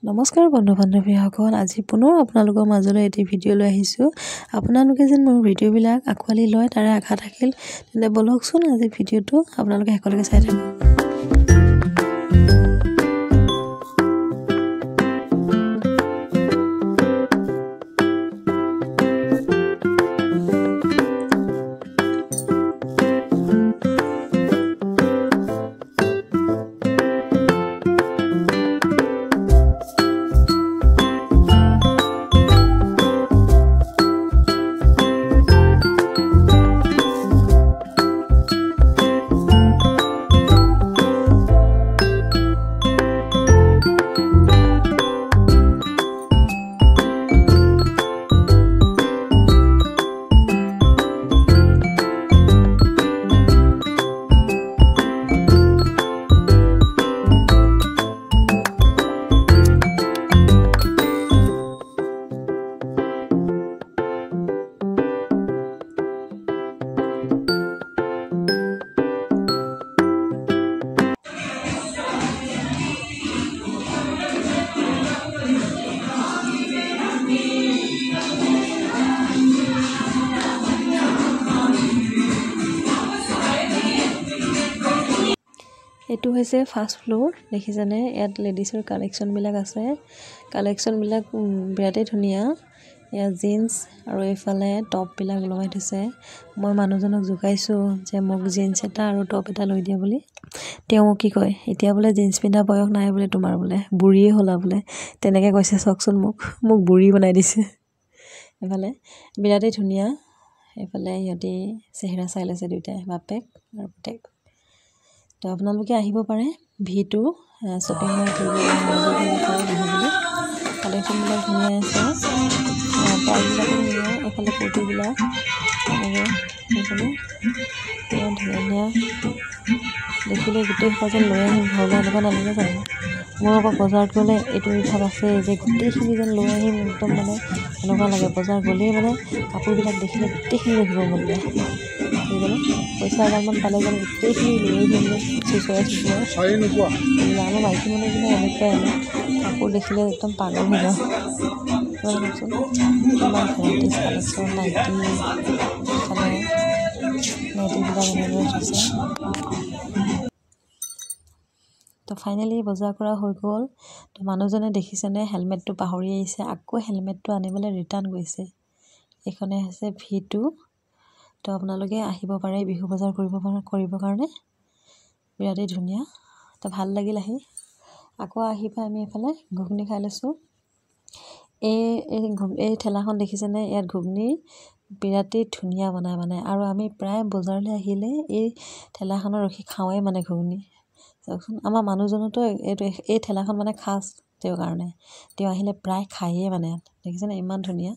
নমস্কাৰ বন্ধু বান্ধৱীসকল, আজি পুনৰ আপোনালোকৰ মাজলৈ এটি ভিডিঅ' লৈ আহিছোঁ। আপোনালোকে যেন মোৰ ভিডিঅ'বিলাক আঁকোৱালি লয় তাৰে আশা থাকিল। তেন্তে বলকচোন আজি ভিডিঅ'টো আপোনালোকে শেষলৈকে চাই থাকক। এইটো হৈছে ফাৰ্ষ্ট ফ্লোৰ, দেখিছেনে? ইয়াত লেডিছৰ কালেকশ্যনবিলাক আছে। কালেকশ্যনবিলাক বিৰাটেই ধুনীয়া। ইয়াত জিন্স আৰু এইফালে টপবিলাক লগাই থৈছে। মই মানুহজনক জোকাইছোঁ যে মোক জিন্স এটা আৰু টপ এটা লৈ দিয়া বুলি। তেওঁ মোক কি কয়, এতিয়া বোলে জিন্স পিন্ধা বয়স নাই বোলে তোমাৰ, বোলে বুঢ়ীয়ে হ'লা বোলে, তেনেকৈ কৈছে। চাওকচোন মোক বুঢ়ী বনাই দিছে। এইফালে বিৰাটেই ধুনীয়া। এইফালে সিহঁতি চেহেৰা চাই লৈছে দুয়োটাই, বাপেক আৰু পুতেক। তো আপোনালোকে আহিব পাৰে V2 শ্বপিং মল কৰিব পাৰে বিহু বুলি। কালেকশ্যনবিলাক ধুনীয়া আছে, প্ৰাইচবিলাকো ধুনীয়া। এইফালে কুৰ্তিবিলাক এনেকৈ সেইফালে ইমান ধুনীয়া ধুনীয়া দেখিলে গোটেই যেন লৈ আহিম ঘৰলৈ, এনেকুৱা নালাগে জানো? মোৰ আকৌ বজাৰত গ'লে এইটো ইচ্ছা আছে যে গোটেইখিনি যেন লৈ আহিম, একদম মানে এনেকুৱা লাগে। বজাৰ গ'লেই মানে কাপোৰবিলাক দেখিলে গোটেইখিনি ৰখিব মন যায়। পইচা এগালমান পালে যেন গোটেইখিনি লৈ আহিম যে চুচৰাই আমাৰ মাইকী মানুহবিলাক এনেকুৱাই আমি কাপোৰ দেখিলে একদম পাগল হৈ যাওঁ। কওকচোন ইমান ভেৰাইটিজ কালেকশ্যন, নাইটিবিলাক এনেদৰে থৈছে। তো ফাইনেলি বজাৰ কৰা হৈ গ'ল। তো মানুহজনে দেখিছেনে হেলমেটটো পাহৰি আহিছে, আকৌ হেলমেটটো আনিবলৈ ৰিটাৰ্ণ গৈছে। এইখনে হৈছে V2। তো আপোনালোকে আহিব পাৰে বিহু বজাৰ কৰিবৰ কাৰণে, বিৰাটেই ধুনীয়া। তো ভাল লাগিল আহি। আকৌ আহি পাই আমি এইফালে ঘুগনি খাই লৈছোঁ। এই ঠেলাখন দেখিছেনে? ইয়াত ঘুগনি বিৰাটেই ধুনীয়া বনায় আৰু আমি প্ৰায় বজাৰলৈ আহিলে এই ঠেলাখনত ৰখি খাওঁৱেই ঘুগনি। চাওকচোন আমাৰ মানুহজনতো এই ঠেলাখন খাচ তেওঁৰ কাৰণে। তেওঁ আহিলে প্ৰায় খায়েই ইয়াত দেখিছেনে? ইমান ধুনীয়া।